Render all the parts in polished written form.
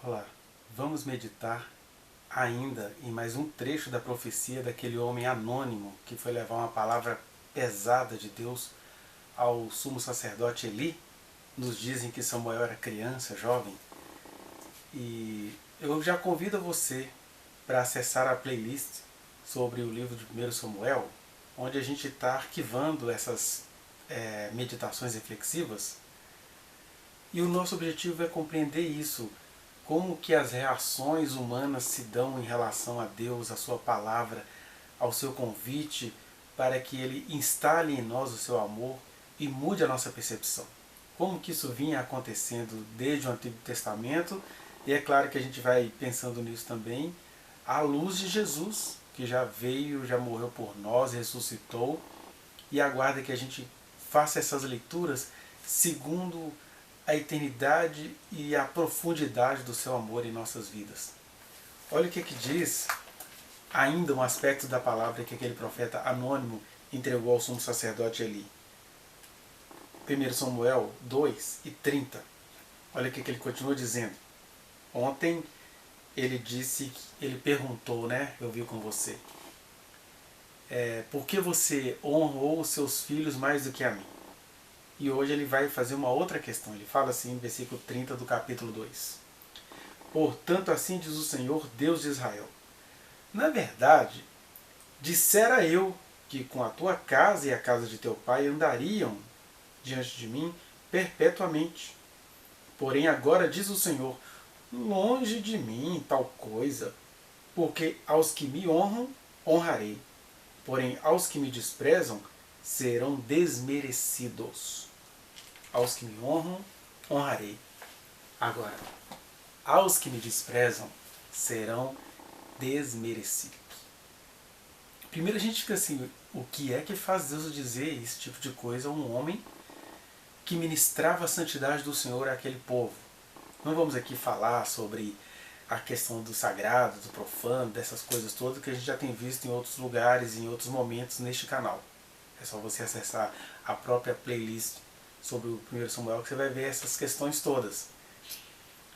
Olá, vamos meditar ainda em mais um trecho da profecia daquele homem anônimo que foi levar uma palavra pesada de Deus ao sumo sacerdote Eli. Nos dizem que Samuel era criança, jovem. E eu já convido você para acessar a playlist sobre o livro de 1 Samuel, onde a gente está arquivando essas meditações reflexivas. E o nosso objetivo é compreender isso, como que as reações humanas se dão em relação a Deus, a sua palavra, ao seu convite, para que Ele instale em nós o seu amor e mude a nossa percepção. Como que isso vinha acontecendo desde o Antigo Testamento, e é claro que a gente vai pensando nisso também, à luz de Jesus, que já veio, já morreu por nós, ressuscitou, e aguarda que a gente faça essas leituras segundo a eternidade e a profundidade do seu amor em nossas vidas. Olha o que diz ainda um aspecto da palavra que aquele profeta anônimo entregou ao sumo sacerdote Eli. 1 Samuel 2:30. Olha o que ele continua dizendo. Ontem ele disse, ele perguntou, né? Eu vi com você. Por que você honrou os seus filhos mais do que a mim? E hoje ele vai fazer uma outra questão. Ele fala assim no versículo 30 do capítulo 2. Portanto, assim diz o Senhor, Deus de Israel. Na verdade, dissera eu que com a tua casa e a casa de teu pai andariam diante de mim perpetuamente. Porém agora diz o Senhor, longe de mim tal coisa, porque aos que me honram, honrarei. Porém aos que me desprezam, serão desmerecidos. Aos que me honram, honrarei. Agora, aos que me desprezam, serão desmerecidos. Primeiro a gente fica assim, o que é que faz Deus dizer esse tipo de coisa a um homem que ministrava a santidade do Senhor àquele povo? Não vamos aqui falar sobre a questão do sagrado, do profano, dessas coisas todas que a gente já tem visto em outros lugares, em outros momentos neste canal. É só você acessar a própria playlist sobre o 1 Samuel que você vai ver essas questões todas.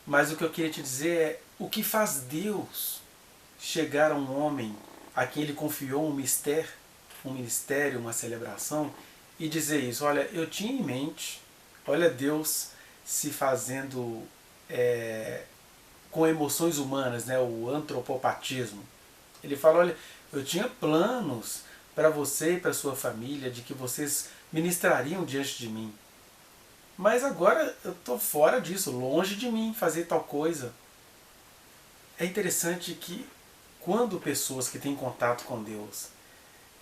Mas o que eu queria te dizer é o que faz Deus chegar a um homem a quem ele confiou um ministério, uma celebração, e dizer isso. Olha, eu tinha em mente, olha Deus se fazendo com emoções humanas, né, o antropopatismo. Ele fala, olha, eu tinha planos para você e para sua família, de que vocês ministrariam diante de mim. Mas agora eu estou fora disso, longe de mim fazer tal coisa. É interessante que quando pessoas que têm contato com Deus,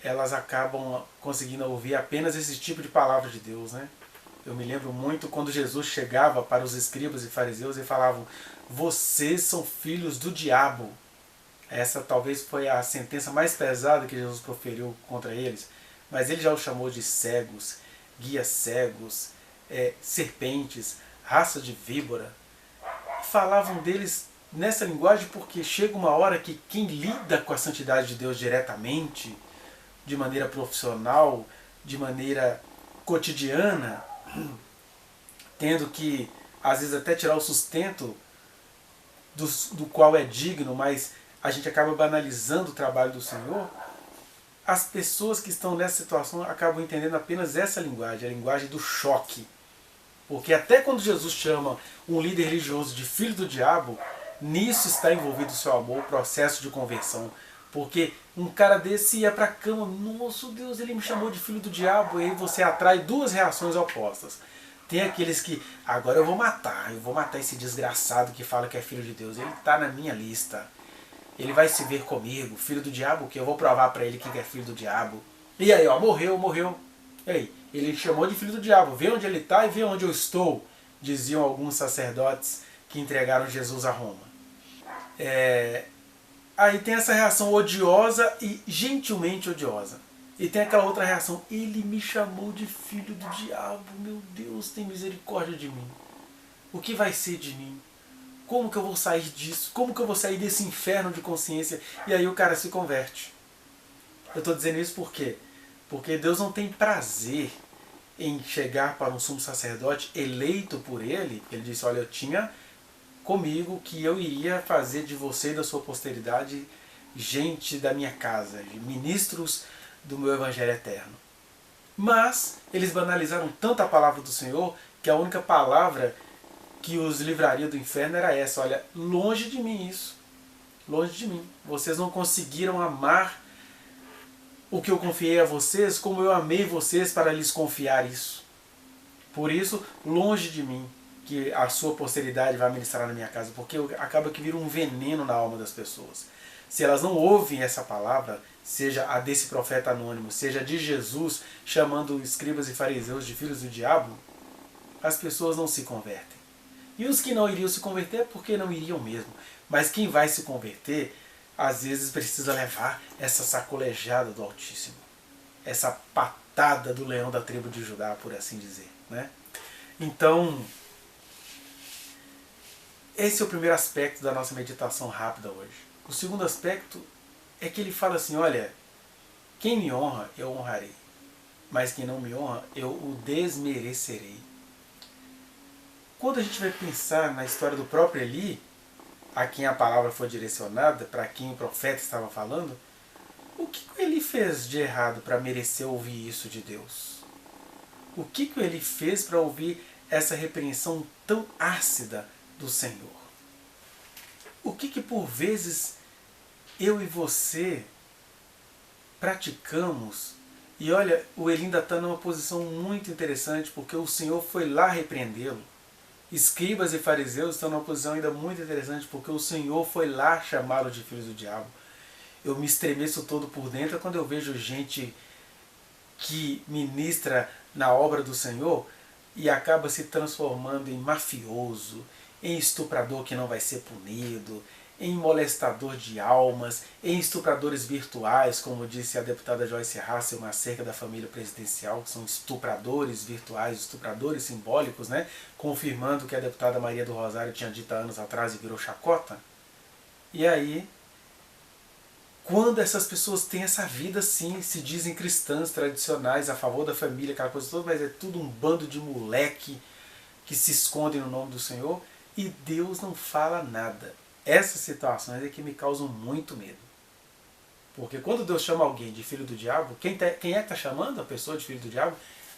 elas acabam conseguindo ouvir apenas esse tipo de palavra de Deus, né? Eu me lembro muito quando Jesus chegava para os escribas e fariseus e falavam, vocês são filhos do diabo. Essa talvez foi a sentença mais pesada que Jesus proferiu contra eles, mas ele já os chamou de cegos, guias cegos, serpentes, raça de víbora. Falavam deles nessa linguagem porque chega uma hora que quem lida com a santidade de Deus diretamente, de maneira profissional, de maneira cotidiana, tendo que às vezes até tirar o sustento do qual é digno, mas a gente acaba banalizando o trabalho do Senhor, as pessoas que estão nessa situação acabam entendendo apenas essa linguagem, a linguagem do choque. Porque até quando Jesus chama um líder religioso de filho do diabo, nisso está envolvido o seu amor, o processo de conversão. Porque um cara desse ia para a cama, nossa Deus, ele me chamou de filho do diabo, e aí você atrai duas reações opostas. Tem aqueles que, agora eu vou matar esse desgraçado que fala que é filho de Deus, ele está na minha lista. Ele vai se ver comigo, filho do diabo, que eu vou provar para ele que é filho do diabo. E aí, ó, morreu. E aí, ele chamou de filho do diabo, vê onde ele está e vê onde eu estou, diziam alguns sacerdotes que entregaram Jesus a Roma. Aí tem essa reação odiosa e gentilmente odiosa. E tem aquela outra reação, ele me chamou de filho do diabo, meu Deus, tem misericórdia de mim. O que vai ser de mim? Como que eu vou sair disso? Como que eu vou sair desse inferno de consciência? E aí o cara se converte. Eu estou dizendo isso por quê? Porque Deus não tem prazer em chegar para um sumo sacerdote eleito por ele. Ele disse, olha, eu tinha comigo que eu iria fazer de você e da sua posteridade gente da minha casa, ministros do meu evangelho eterno. Mas eles banalizaram tanto a palavra do Senhor que a única palavra que os livraria do inferno era essa: olha, longe de mim isso, longe de mim. Vocês não conseguiram amar o que eu confiei a vocês como eu amei vocês para lhes confiar isso. Por isso, longe de mim que a sua posteridade vai ministrar na minha casa, porque acaba que vira um veneno na alma das pessoas. Se elas não ouvem essa palavra, seja a desse profeta anônimo, seja de Jesus chamando escribas e fariseus de filhos do diabo, as pessoas não se convertem. E os que não iriam se converter é porque não iriam mesmo. Mas quem vai se converter, às vezes precisa levar essa sacolejada do Altíssimo, essa patada do leão da tribo de Judá, por assim dizer, né? Então, esse é o primeiro aspecto da nossa meditação rápida hoje. O segundo aspecto é que ele fala assim: olha, quem me honra, eu honrarei, mas quem não me honra, eu o desmerecerei. Quando a gente vai pensar na história do próprio Eli, a quem a palavra foi direcionada, para quem o profeta estava falando, o que ele fez de errado para merecer ouvir isso de Deus? O que ele fez para ouvir essa repreensão tão ácida do Senhor? O que por vezes eu e você praticamos? E olha, o Eli ainda está numa posição muito interessante, porque o Senhor foi lá repreendê-lo. Escribas e fariseus estão numa posição ainda muito interessante, porque o Senhor foi lá chamá-lo de filhos do diabo. Eu me estremeço todo por dentro quando eu vejo gente que ministra na obra do Senhor e acaba se transformando em mafioso, em estuprador que não vai ser punido, em molestador de almas, em estupradores virtuais, como disse a deputada Joyce Hasselmann acerca da família presidencial, que são estupradores virtuais, estupradores simbólicos, né? Confirmando o que a deputada Maria do Rosário tinha dito há anos atrás e virou chacota. E aí, quando essas pessoas têm essa vida assim, se dizem cristãs tradicionais, a favor da família, aquela coisa toda, mas é tudo um bando de moleque que se esconde no nome do Senhor e Deus não fala nada. Essas situações é que me causam muito medo. Porque quando Deus chama alguém de filho do diabo, quem é que está chamando a pessoa de filho do diabo?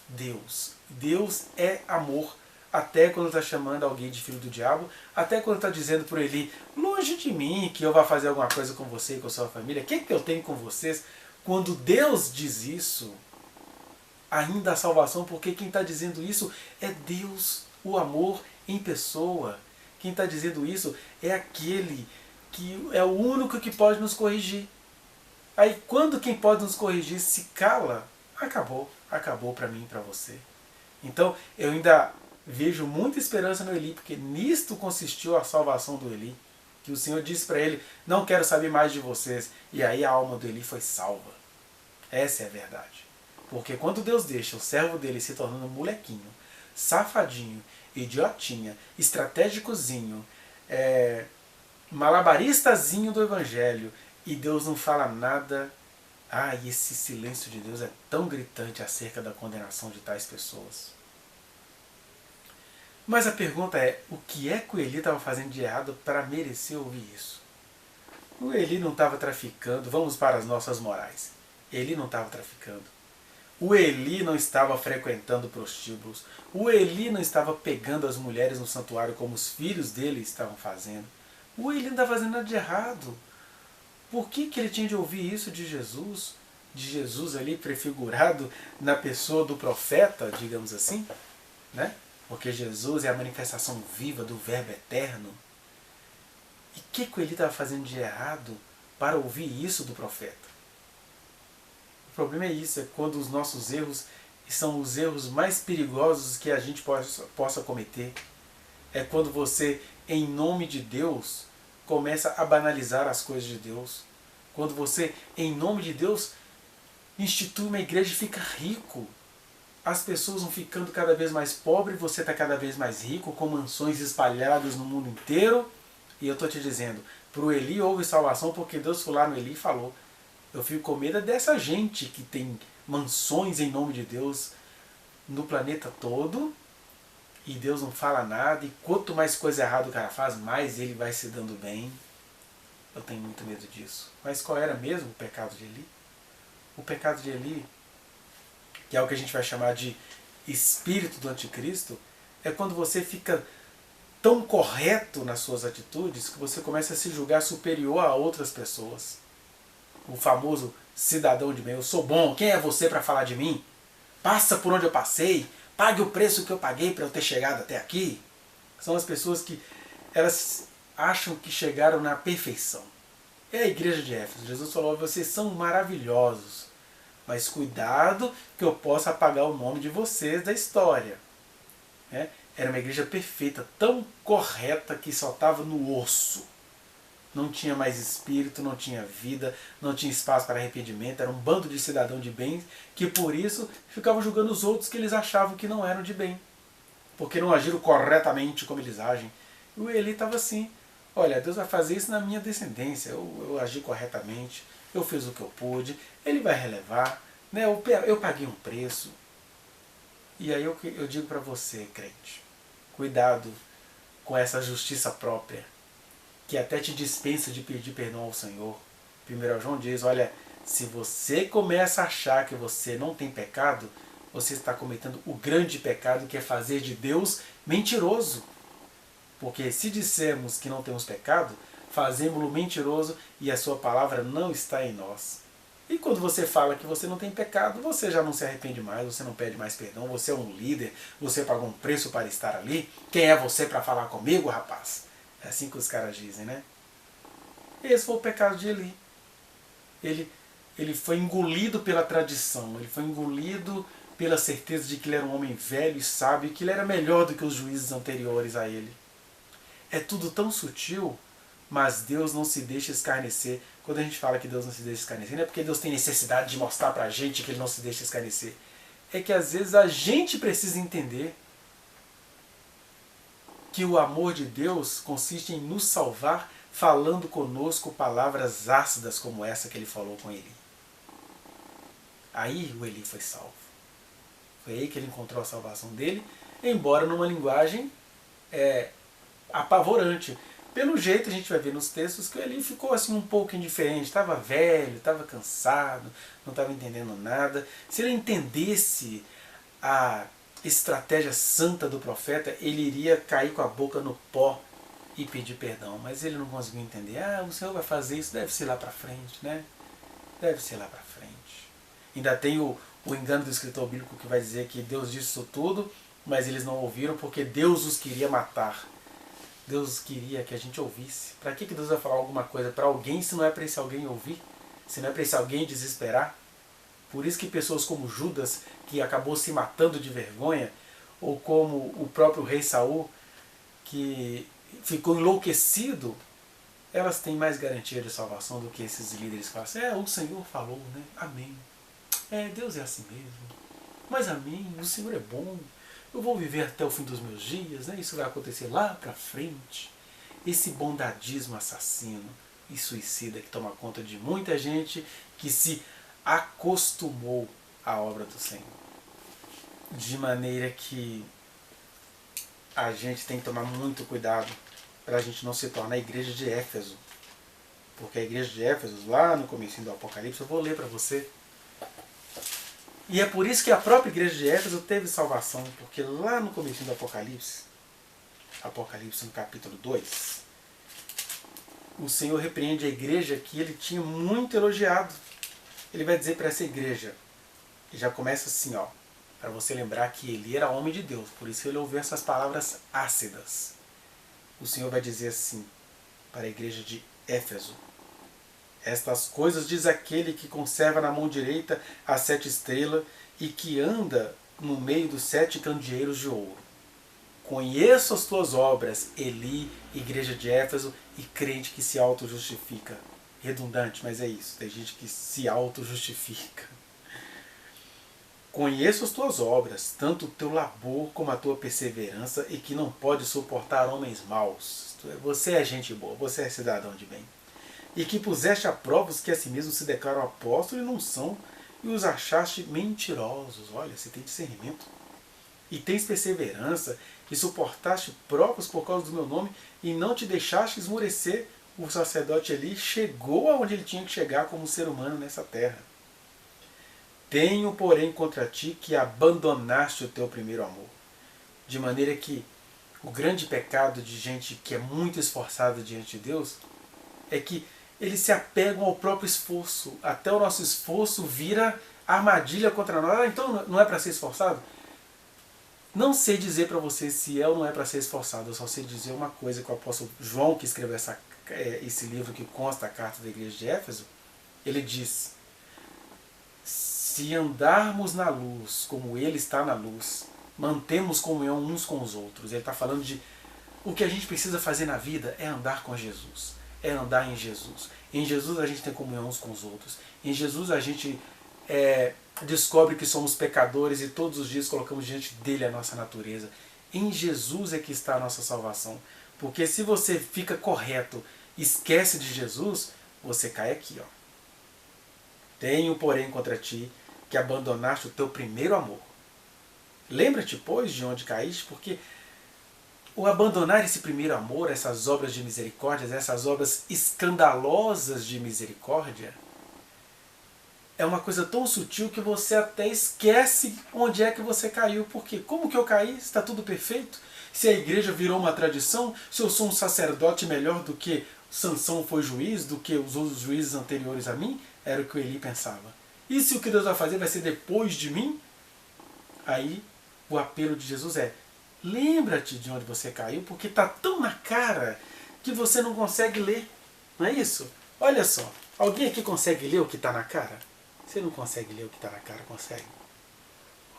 Deus. Deus é amor. Até quando está chamando alguém de filho do diabo, até quando está dizendo por Eli: longe de mim que eu vá fazer alguma coisa com você e com a sua família, o que eu tenho com vocês? Quando Deus diz isso, ainda há salvação, porque quem está dizendo isso é Deus, o amor em pessoa. Quem está dizendo isso é aquele que é o único que pode nos corrigir. Aí quando quem pode nos corrigir se cala, acabou para mim e para você. Então eu ainda vejo muita esperança no Eli, porque nisto consistiu a salvação do Eli, que o Senhor disse para ele: não quero saber mais de vocês, e aí a alma do Eli foi salva. Essa é a verdade. Porque quando Deus deixa o servo dele se tornando um molequinho, safadinho, idiotinha, estratégicozinho, malabaristazinho do evangelho, e Deus não fala nada, e esse silêncio de Deus é tão gritante acerca da condenação de tais pessoas. Mas a pergunta é: o que é que o Eli estava fazendo de errado para merecer ouvir isso? O Eli não estava traficando, vamos para as nossas morais. Ele não estava traficando. O Eli não estava frequentando prostíbulos. O Eli não estava pegando as mulheres no santuário como os filhos dele estavam fazendo. O Eli não estava fazendo nada de errado. Por que ele tinha de ouvir isso de Jesus? De Jesus ali prefigurado na pessoa do profeta, digamos assim, né? Porque Jesus é a manifestação viva do Verbo eterno. E o que ele estava fazendo de errado para ouvir isso do profeta? O problema é isso, é quando os nossos erros são os erros mais perigosos que a gente possa cometer. É quando você, em nome de Deus, começa a banalizar as coisas de Deus. Quando você, em nome de Deus, institui uma igreja e fica rico. As pessoas vão ficando cada vez mais pobres, você está cada vez mais rico, com mansões espalhadas no mundo inteiro. E eu estou te dizendo, para o Eli houve salvação porque Deus foi lá no Eli e falou. Eu fico com medo dessa gente que tem mansões em nome de Deus no planeta todo e Deus não fala nada, e quanto mais coisa errada o cara faz, mais ele vai se dando bem. Eu tenho muito medo disso. Mas qual era mesmo o pecado de Eli? O pecado de Eli, que é o que a gente vai chamar de espírito do anticristo, é quando você fica tão correto nas suas atitudes que você começa a se julgar superior a outras pessoas. O famoso cidadão de bem. Eu sou bom, quem é você para falar de mim? Passa por onde eu passei, pague o preço que eu paguei para eu ter chegado até aqui. São as pessoas que elas acham que chegaram na perfeição. É a igreja de Éfeso. Jesus falou: vocês são maravilhosos, mas cuidado que eu possa apagar o nome de vocês da história. Era uma igreja perfeita, tão correta que só estava no osso. Não tinha mais espírito, não tinha vida, não tinha espaço para arrependimento. Era um bando de cidadão de bem que por isso ficavam julgando os outros que eles achavam que não eram de bem, porque não agiram corretamente como eles agem. E o Eli estava assim: olha, Deus vai fazer isso na minha descendência, eu agi corretamente, eu fiz o que eu pude, ele vai relevar, né? Eu paguei um preço. E aí eu digo para você, crente, cuidado com essa justiça própria, que até te dispensa de pedir perdão ao Senhor. 1 João diz: olha, se você começa a achar que você não tem pecado, você está cometendo o grande pecado, que é fazer de Deus mentiroso. Porque se dissermos que não temos pecado, fazemos-lo mentiroso e a sua palavra não está em nós. E quando você fala que você não tem pecado, você já não se arrepende mais, você não pede mais perdão, você é um líder, você pagou um preço para estar ali. Quem é você para falar comigo, rapaz? É assim que os caras dizem, né? Esse foi o pecado de Eli. Ele foi engolido pela tradição, ele foi engolido pela certeza de que ele era um homem velho e sábio, que ele era melhor do que os juízes anteriores a ele. É tudo tão sutil, mas Deus não se deixa escarnecer. Quando a gente fala que Deus não se deixa escarnecer, não é porque Deus tem necessidade de mostrar pra gente que Ele não se deixa escarnecer. É que às vezes a gente precisa entender que o amor de Deus consiste em nos salvar falando conosco palavras ácidas como essa que Ele falou com Eli. Aí o Eli foi salvo. Foi aí que ele encontrou a salvação dele, embora numa linguagem apavorante. Pelo jeito a gente vai ver nos textos que ele ficou assim um pouco indiferente, estava velho, estava cansado, não estava entendendo nada. Se ele entendesse a estratégia santa do profeta, ele iria cair com a boca no pó e pedir perdão. Mas ele não conseguiu entender. O Senhor vai fazer isso, deve ser lá para frente, né? Deve ser lá para frente. Ainda tem o engano do escritor bíblico que vai dizer que Deus disse isso tudo, mas eles não ouviram porque Deus os queria matar. Deus queria que a gente ouvisse. Para que Deus vai falar alguma coisa para alguém se não é para esse alguém ouvir? Se não é para esse alguém desesperar? Por isso que pessoas como Judas, que acabou se matando de vergonha, ou como o próprio rei Saul, que ficou enlouquecido, elas têm mais garantia de salvação do que esses líderes que falam assim: o Senhor falou, né? Amém. Deus é assim mesmo. Mas amém, o Senhor é bom. Eu vou viver até o fim dos meus dias, né? Isso vai acontecer lá para frente. Esse bondadismo assassino e suicida que toma conta de muita gente que se acostumou à obra do Senhor. De maneira que a gente tem que tomar muito cuidado para a gente não se tornar a igreja de Éfeso. Porque a igreja de Éfeso, lá no comecinho do Apocalipse, eu vou ler para você. E é por isso que a própria igreja de Éfeso teve salvação, porque lá no começo do Apocalipse no capítulo 2, o Senhor repreende a igreja que ele tinha muito elogiado. Ele vai dizer para essa igreja, e já começa assim, para você lembrar que ele era homem de Deus, por isso ele ouviu essas palavras ácidas. O Senhor vai dizer assim para a igreja de Éfeso: estas coisas diz aquele que conserva na mão direita as 7 estrelas e que anda no meio dos 7 candeeiros de ouro. Conheço as tuas obras, Eli, igreja de Éfeso, e crente que se auto-justifica. Redundante, mas é isso. Tem gente que se auto-justifica. Conheço as tuas obras, tanto o teu labor como a tua perseverança, e que não pode suportar homens maus. Você é gente boa, você é cidadão de bem. E que puseste a prova os que a si mesmos se declaram apóstolos e não são, e os achaste mentirosos. Olha, você tem discernimento. E tens perseverança, e suportaste provas por causa do meu nome, e não te deixaste esmorecer. O sacerdote Eli chegou aonde ele tinha que chegar como ser humano nessa terra. Tenho, porém, contra ti que abandonaste o teu primeiro amor. De maneira que o grande pecado de gente que é muito esforçada diante de Deus é que eles se apegam ao próprio esforço. Até o nosso esforço vira armadilha contra nós. Então não é para ser esforçado? Não sei dizer para você se é ou não é para ser esforçado. Eu só sei dizer uma coisa, que o apóstolo João, que escreveu esse livro que consta a carta da igreja de Éfeso, ele diz: se andarmos na luz como ele está na luz, mantemos comunhão uns com os outros. Ele está falando de o que a gente precisa fazer na vida é andar com Jesus, é andar em Jesus. Em Jesus a gente tem comunhão uns com os outros. Em Jesus a gente descobre que somos pecadores e todos os dias colocamos diante dele a nossa natureza. Em Jesus é que está a nossa salvação. Porque se você fica correto, esquece de Jesus, você cai aqui, ó. Tenho, porém, contra ti que abandonaste o teu primeiro amor. Lembra-te, pois, de onde caíste, porque o abandonar esse primeiro amor, essas obras de misericórdia, essas obras escandalosas de misericórdia, é uma coisa tão sutil que você até esquece onde é que você caiu. Porque como que eu caí? Está tudo perfeito? Se a igreja virou uma tradição, se eu sou um sacerdote melhor do que Sansão foi juiz, do que os outros juízes anteriores a mim, era o que o Eli pensava. E se o que Deus vai fazer vai ser depois de mim? Aí o apelo de Jesus é: lembra-te de onde você caiu, porque está tão na cara que você não consegue ler. Não é isso? Olha só, alguém aqui consegue ler o que está na cara? Você não consegue ler o que está na cara, consegue?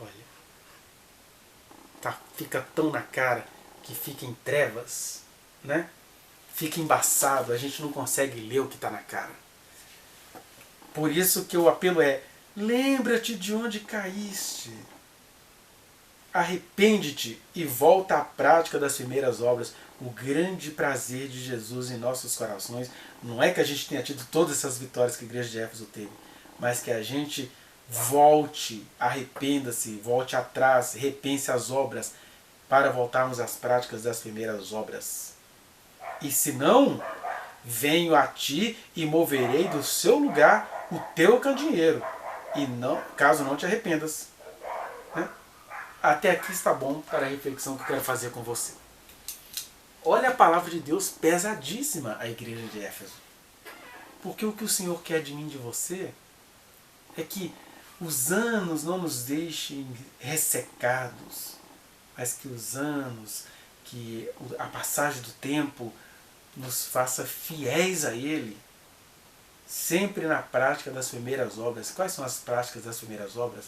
Olha, fica tão na cara que fica em trevas, né? Fica embaçado, a gente não consegue ler o que está na cara. Por isso que o apelo é: lembra-te de onde caíste. Arrepende-te e volta à prática das primeiras obras. O grande prazer de Jesus em nossos corações não é que a gente tenha tido todas essas vitórias que a igreja de Éfeso teve, mas que a gente volte, arrependa-se, volte atrás, repense as obras, para voltarmos às práticas das primeiras obras. E se não, venho a ti e moverei do seu lugar o teu candeeiro, e não, caso não te arrependas. Né? Até aqui está bom para a reflexão que eu quero fazer com você. Olha a palavra de Deus pesadíssima à igreja de Éfeso. Porque o que o Senhor quer de mim e de você é que os anos não nos deixem ressecados, mas que os anos, que a passagem do tempo nos faça fiéis a Ele, sempre na prática das primeiras obras. Quais são as práticas das primeiras obras?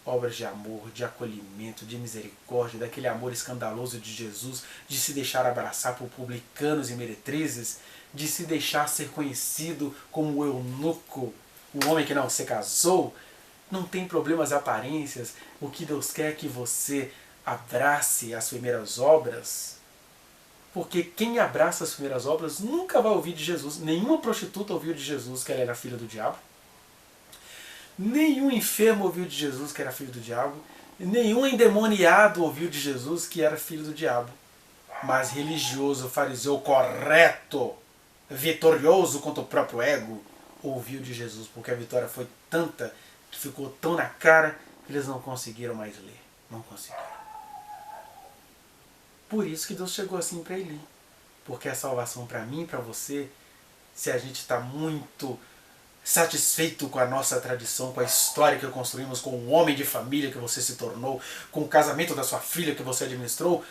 Obras de amor, de acolhimento, de misericórdia, daquele amor escandaloso de Jesus, de se deixar abraçar por publicanos e meretrizes, de se deixar ser conhecido como o eunuco, o homem que não se casou. Não tem problemas aparências. O que Deus quer é que você abrace as primeiras obras, porque quem abraça as primeiras obras nunca vai ouvir de Jesus. Nenhuma prostituta ouviu de Jesus que ela era filha do diabo. Nenhum enfermo ouviu de Jesus que era filho do diabo. Nenhum endemoniado ouviu de Jesus que era filho do diabo. Mas religioso, fariseu correto, vitorioso contra o próprio ego, ouviu de Jesus, porque a vitória foi tanta, que ficou tão na cara, que eles não conseguiram mais ler. Não conseguiram. Por isso que Deus chegou assim para Eli. Porque a salvação para mim e para você, se a gente está muito satisfeito com a nossa tradição, com a história que construímos, com o homem de família que você se tornou, com o casamento da sua filha que você administrou,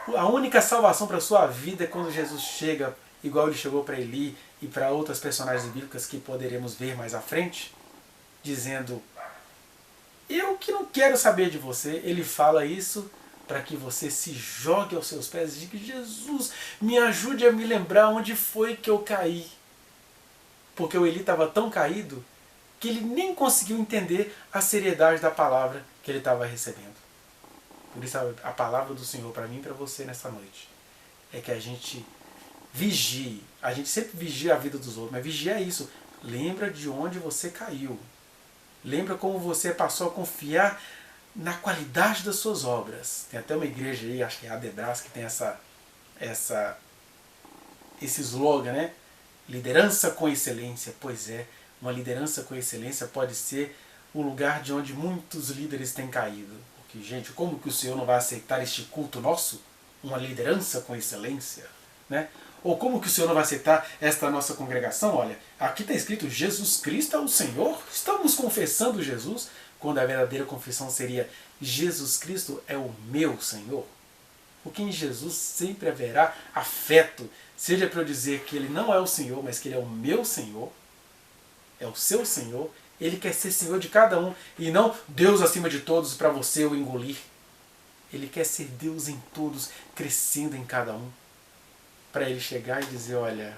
a única salvação para a sua vida é quando Jesus chega, igual ele chegou para Eli e para outras personagens bíblicas que poderemos ver mais à frente, dizendo: eu que não quero saber de você. Ele fala isso para que você se jogue aos seus pés e diga: Jesus, me ajude a me lembrar onde foi que eu caí. Porque o Eli estava tão caído que ele nem conseguiu entender a seriedade da palavra que ele estava recebendo. Por isso a palavra do Senhor para mim e para você nessa noite é que a gente vigie. A gente sempre vigia a vida dos outros, mas vigia isso. Lembra de onde você caiu. Lembra como você passou a confiar na qualidade das suas obras. Tem até uma igreja aí, acho que é a Adebras, que tem esse slogan, né? Liderança com excelência. Pois é, uma liderança com excelência pode ser o lugar de onde muitos líderes têm caído. Porque, gente, como que o Senhor não vai aceitar este culto nosso? Uma liderança com excelência, né? Ou como que o Senhor não vai aceitar esta nossa congregação? Olha, aqui está escrito Jesus Cristo é o Senhor. Estamos confessando Jesus, quando a verdadeira confissão seria Jesus Cristo é o meu Senhor. Porque em Jesus sempre haverá afeto, seja para eu dizer que Ele não é o Senhor, mas que Ele é o meu Senhor, é o seu Senhor. Ele quer ser Senhor de cada um e não Deus acima de todos para você o engolir. Ele quer ser Deus em todos, crescendo em cada um, para Ele chegar e dizer, olha,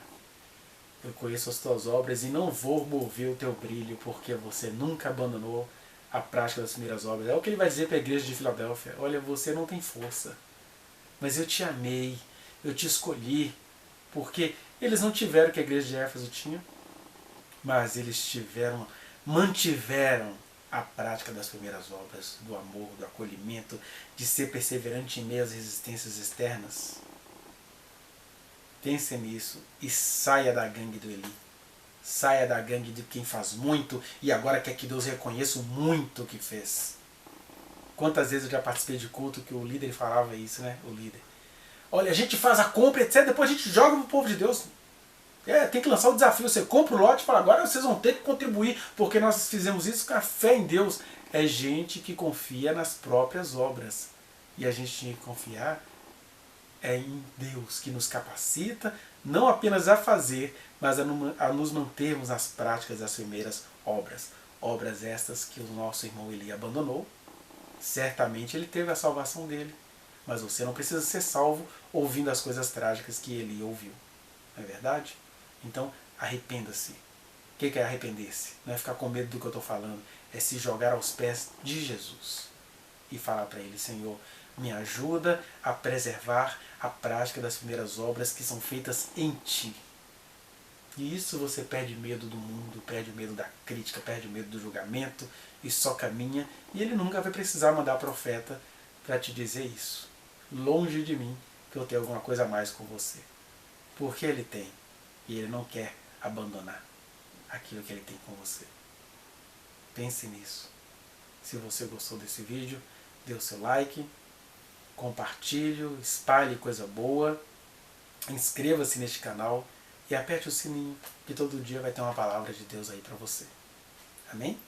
eu conheço as tuas obras e não vou mover o teu brilho, porque você nunca abandonou a prática das primeiras obras. É o que Ele vai dizer para a igreja de Filadélfia, olha, você não tem força, mas eu te amei, eu te escolhi, porque eles não tiveram o que a igreja de Éfeso tinha, mas eles mantiveram a prática das primeiras obras, do amor, do acolhimento, de ser perseverante em meio às resistências externas. Pense nisso e saia da gangue do Eli. Saia da gangue de quem faz muito e agora quer que Deus reconheça o muito que fez. Quantas vezes eu já participei de culto que o líder falava isso, né? O líder. Olha, a gente faz a compra, etc. Depois a gente joga pro povo de Deus. Tem que lançar o desafio. Você compra o lote e fala, agora vocês vão ter que contribuir, porque nós fizemos isso com a fé em Deus. É gente que confia nas próprias obras. E a gente tinha que confiar em Deus, que nos capacita, não apenas a fazer, mas a nos mantermos nas práticas das primeiras obras. Obras estas que o nosso irmão Eli abandonou. Certamente ele teve a salvação dele. Mas você não precisa ser salvo ouvindo as coisas trágicas que Eli ouviu. Não é verdade? Então, arrependa-se. O que é arrepender-se? Não é ficar com medo do que eu estou falando. É se jogar aos pés de Jesus. E falar para Ele, Senhor, me ajuda a preservar a prática das primeiras obras que são feitas em Ti. E isso você perde medo do mundo, perde medo da crítica, perde medo do julgamento e só caminha. E Ele nunca vai precisar mandar profeta para te dizer isso. Longe de mim que eu tenho alguma coisa a mais com você. Porque Ele tem. E Ele não quer abandonar aquilo que Ele tem com você. Pense nisso. Se você gostou desse vídeo, dê o seu like, compartilhe, espalhe coisa boa, inscreva-se neste canal e aperte o sininho, que todo dia vai ter uma palavra de Deus aí para você. Amém?